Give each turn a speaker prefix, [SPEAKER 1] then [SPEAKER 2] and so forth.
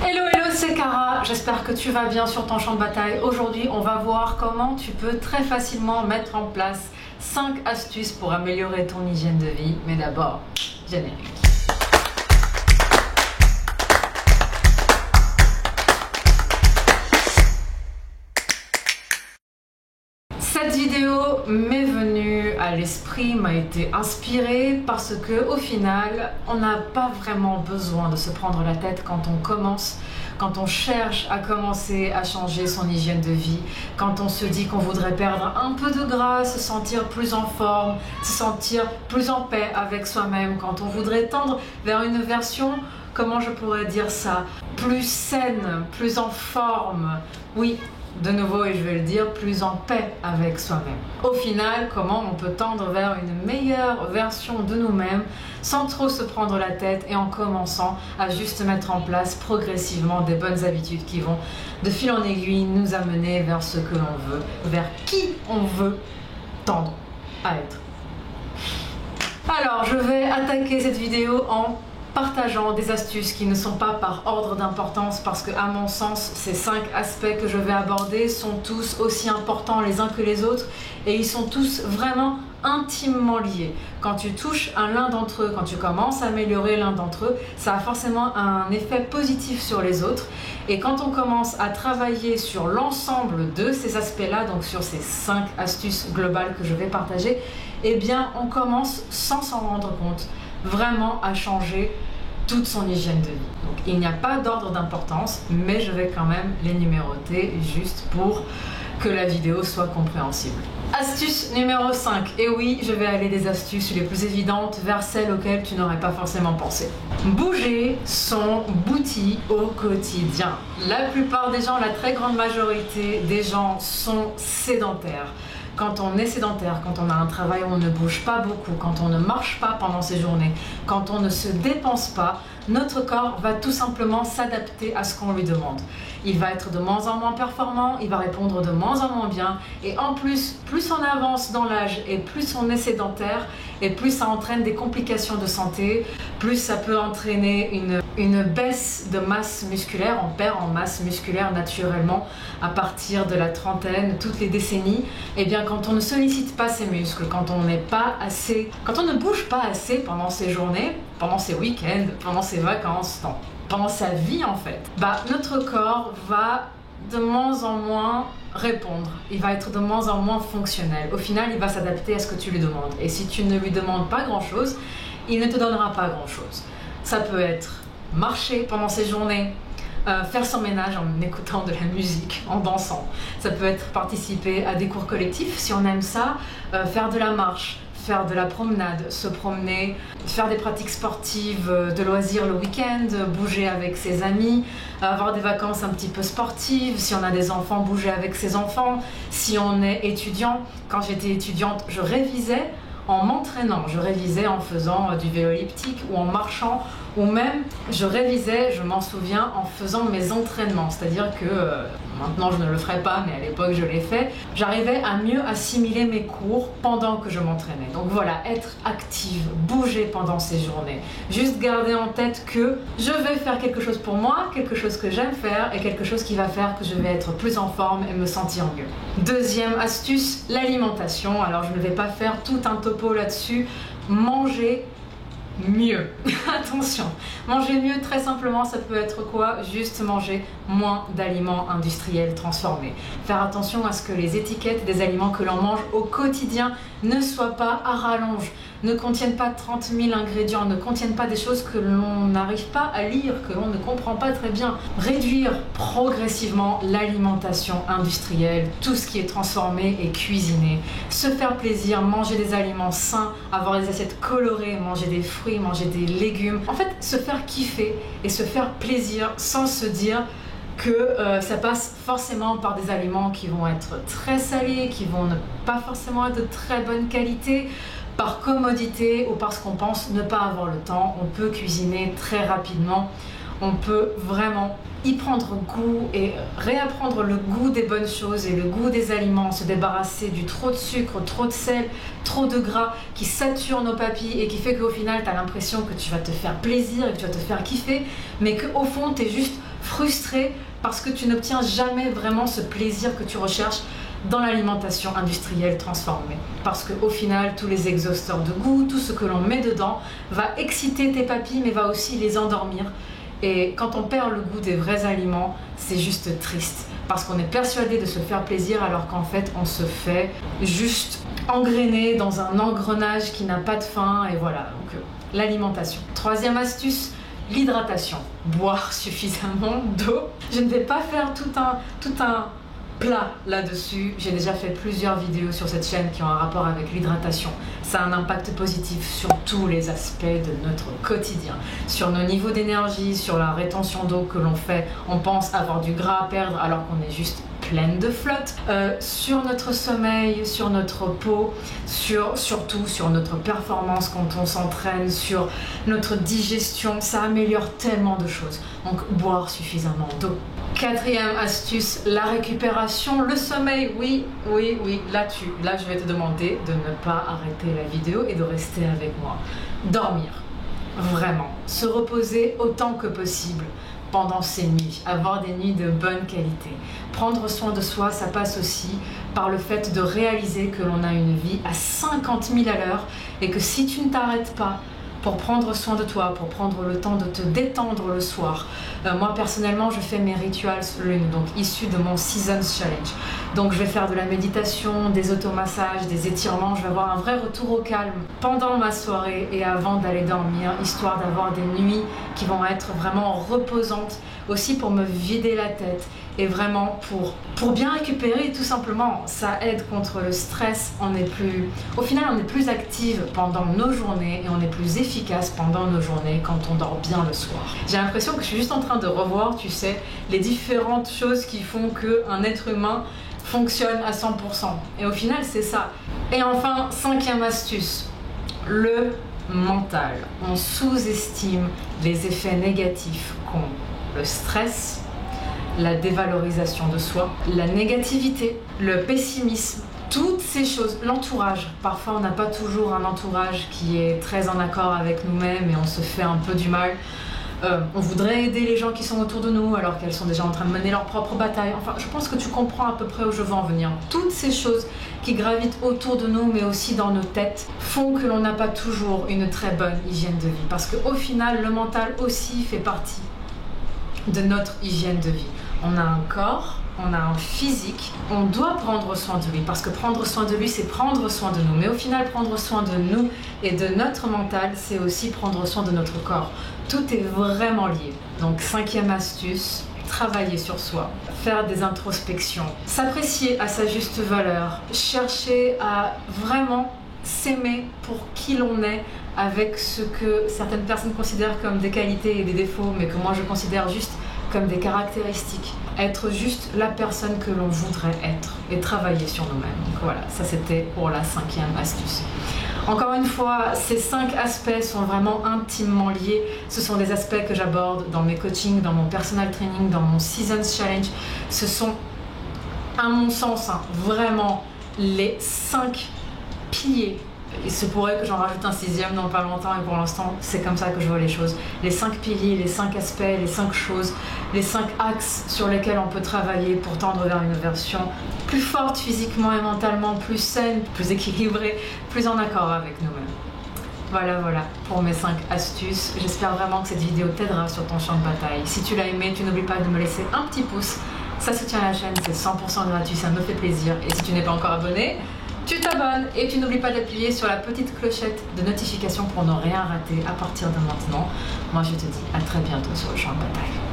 [SPEAKER 1] Hello hello, c'est Cara, j'espère que tu vas bien sur ton champ de bataille. Aujourd'hui on va voir comment tu peux très facilement mettre en place 5 astuces pour améliorer ton hygiène de vie. Mais d'abord, générique. Cette vidéo m'est venue à l'esprit, m'a été inspirée parce que au final, on n'a pas vraiment besoin de se prendre la tête quand on commence, quand on cherche à commencer à changer son hygiène de vie, quand on se dit qu'on voudrait perdre un peu de gras, se sentir plus en forme, se sentir plus en paix avec soi-même, quand on voudrait tendre vers une version, comment je pourrais dire ça, plus saine, plus en forme, oui. De nouveau, et je vais le dire, plus en paix avec soi-même. Au final, comment on peut tendre vers une meilleure version de nous-mêmes sans trop se prendre la tête et en commençant à juste mettre en place progressivement des bonnes habitudes qui vont de fil en aiguille nous amener vers ce que l'on veut, vers qui on veut tendre à être. Alors, je vais attaquer cette vidéo en partageant des astuces qui ne sont pas par ordre d'importance parce que à mon sens ces 5 aspects que je vais aborder sont tous aussi importants les uns que les autres et ils sont tous vraiment intimement liés. Quand tu touches à l'un d'entre eux, quand tu commences à améliorer l'un d'entre eux, ça a forcément un effet positif sur les autres et quand on commence à travailler sur l'ensemble de ces aspects-là, donc sur ces 5 astuces globales que je vais partager, eh bien on commence sans s'en rendre compte vraiment à changer toute son hygiène de vie. Donc il n'y a pas d'ordre d'importance, mais je vais quand même les numéroter juste pour que la vidéo soit compréhensible. Astuce numéro 5, et oui, je vais aller des astuces les plus évidentes vers celles auxquelles tu n'aurais pas forcément pensé. Bouger son bouti au quotidien. La plupart des gens, la très grande majorité des gens sont sédentaires. Quand on est sédentaire, quand on a un travail où on ne bouge pas beaucoup, quand on ne marche pas pendant ses journées, quand on ne se dépense pas, notre corps va tout simplement s'adapter à ce qu'on lui demande. Il va être de moins en moins performant, il va répondre de moins en moins bien et en plus on avance dans l'âge et plus on est sédentaire et plus ça entraîne des complications de santé, plus ça peut entraîner une baisse de masse musculaire, on perd en masse musculaire naturellement à partir de la trentaine, toutes les décennies. Et bien quand on ne sollicite pas ses muscles, quand on n'est pas assez, quand on ne bouge pas assez pendant ses journées, pendant ses week-ends, pendant ses vacances, pendant sa vie en fait, notre corps va de moins en moins répondre, il va être de moins en moins fonctionnel. Au final, il va s'adapter à ce que tu lui demandes. Et si tu ne lui demandes pas grand-chose, il ne te donnera pas grand-chose. Ça peut être marcher pendant ses journées, faire son ménage en écoutant de la musique, en dansant. Ça peut être participer à des cours collectifs si on aime ça, faire de la marche, faire de la promenade, se promener, faire des pratiques sportives, de loisirs le week-end, bouger avec ses amis, avoir des vacances un petit peu sportives, si on a des enfants, bouger avec ses enfants, si on est étudiant. Quand j'étais étudiante, je révisais en m'entraînant, je révisais en faisant du vélo elliptique ou en marchant, ou même je révisais, je m'en souviens, en faisant mes entraînements, c'est-à-dire que maintenant je ne le ferai pas, mais à l'époque je l'ai fait, j'arrivais à mieux assimiler mes cours pendant que je m'entraînais. Donc voilà, être active, bouger pendant ces journées, juste garder en tête que je vais faire quelque chose pour moi, quelque chose que j'aime faire et quelque chose qui va faire que je vais être plus en forme et me sentir mieux. Deuxième astuce, l'alimentation. Alors je ne vais pas faire tout un topo là-dessus, manger mieux. Attention, manger mieux très simplement ça peut être quoi? Juste manger moins d'aliments industriels transformés. Faire attention à ce que les étiquettes des aliments que l'on mange au quotidien ne soient pas à rallonge, ne contiennent pas 30 000 ingrédients, ne contiennent pas des choses que l'on n'arrive pas à lire, que l'on ne comprend pas très bien. Réduire progressivement l'alimentation industrielle, tout ce qui est transformé et cuisiné. Se faire plaisir, manger des aliments sains, avoir des assiettes colorées, manger des fruits, manger des légumes. En fait, se faire kiffer et se faire plaisir sans se dire que ça passe forcément par des aliments qui vont être très salés, qui vont ne pas forcément être de très bonne qualité, par commodité ou parce qu'on pense ne pas avoir le temps. On peut cuisiner très rapidement, on peut vraiment y prendre goût et réapprendre le goût des bonnes choses et le goût des aliments, se débarrasser du trop de sucre, trop de sel, trop de gras qui sature nos papilles et qui fait qu'au final tu as l'impression que tu vas te faire plaisir et que tu vas te faire kiffer, mais qu'au fond tu es juste frustré parce que tu n'obtiens jamais vraiment ce plaisir que tu recherches dans l'alimentation industrielle transformée. Parce qu'au final, tous les exhausteurs de goût, tout ce que l'on met dedans va exciter tes papilles mais va aussi les endormir. Et quand on perd le goût des vrais aliments, c'est juste triste. Parce qu'on est persuadé de se faire plaisir alors qu'en fait, on se fait juste engrainer dans un engrenage qui n'a pas de fin. Et voilà, donc l'alimentation. Troisième astuce, l'hydratation. Boire suffisamment d'eau. Je ne vais pas faire tout un plat là-dessus. J'ai déjà fait plusieurs vidéos sur cette chaîne qui ont un rapport avec l'hydratation. Ça a un impact positif sur tous les aspects de notre quotidien. Sur nos niveaux d'énergie, sur la rétention d'eau que l'on fait. On pense avoir du gras à perdre alors qu'on est juste pleine de flotte. Sur notre sommeil, sur notre peau, surtout sur notre performance quand on s'entraîne, sur notre digestion. Ça améliore tellement de choses. Donc boire suffisamment d'eau. Quatrième astuce, la récupération, le sommeil. Oui, là je vais te demander de ne pas arrêter la vidéo et de rester avec moi. Dormir, vraiment, se reposer autant que possible pendant ces nuits, avoir des nuits de bonne qualité. Prendre soin de soi, ça passe aussi par le fait de réaliser que l'on a une vie à 50 000 à l'heure et que si tu ne t'arrêtes pas pour prendre soin de toi, pour prendre le temps de te détendre le soir. Moi personnellement, je fais mes rituals lune, donc issus de mon Seasons Challenge. Donc je vais faire de la méditation, des automassages, des étirements, je vais avoir un vrai retour au calme pendant ma soirée et avant d'aller dormir, histoire d'avoir des nuits qui vont être vraiment reposantes, aussi pour me vider la tête et vraiment pour bien récupérer tout simplement. Ça aide contre le stress, au final on est plus active pendant nos journées et on est plus efficace pendant nos journées quand on dort bien le soir. J'ai l'impression que je suis juste en train de revoir, tu sais, les différentes choses qui font qu'un être humain fonctionne à 100%. Et au final c'est ça. Et enfin, cinquième astuce, le mental. On sous-estime les effets négatifs qu'ont le stress, la dévalorisation de soi, la négativité, le pessimisme, toutes ces choses, l'entourage. Parfois on n'a pas toujours un entourage qui est très en accord avec nous-mêmes et on se fait un peu du mal. On voudrait aider les gens qui sont autour de nous alors qu'elles sont déjà en train de mener leur propre bataille. Enfin, je pense que tu comprends à peu près où je veux en venir. Toutes ces choses qui gravitent autour de nous mais aussi dans nos têtes font que l'on n'a pas toujours une très bonne hygiène de vie. Parce qu'au final, le mental aussi fait partie de notre hygiène de vie. On a un corps, on a un physique, on doit prendre soin de lui parce que prendre soin de lui c'est prendre soin de nous, mais au final prendre soin de nous et de notre mental c'est aussi prendre soin de notre corps. Tout est vraiment lié. Donc cinquième astuce, travailler sur soi, faire des introspections, s'apprécier à sa juste valeur, chercher à vraiment s'aimer pour qui l'on est avec ce que certaines personnes considèrent comme des qualités et des défauts mais que moi je considère juste comme des caractéristiques. Être juste la personne que l'on voudrait être et travailler sur nous-mêmes. Donc voilà, ça c'était pour la cinquième astuce. Encore une fois, ces 5 aspects sont vraiment intimement liés. Ce sont des aspects que j'aborde dans mes coachings, dans mon personal training, dans mon Seasons Challenge. Ce sont, à mon sens, vraiment les 5 piliers. Il se pourrait que j'en rajoute un 6e dans pas longtemps et pour l'instant c'est comme ça que je vois les choses. Les 5 piliers, les 5 aspects, les 5 choses, les 5 axes sur lesquels on peut travailler pour tendre vers une version plus forte physiquement et mentalement, plus saine, plus équilibrée, plus en accord avec nous-mêmes. Voilà pour mes 5 astuces. J'espère vraiment que cette vidéo t'aidera sur ton champ de bataille. Si tu l'as aimé, tu n'oublies pas de me laisser un petit pouce. Ça soutient la chaîne, c'est 100% gratuit, ça me fait plaisir. Et si tu n'es pas encore abonné, tu t'abonnes et tu n'oublies pas d'appuyer sur la petite clochette de notification pour ne rien rater à partir de maintenant. Moi je te dis à très bientôt sur le champ de bataille.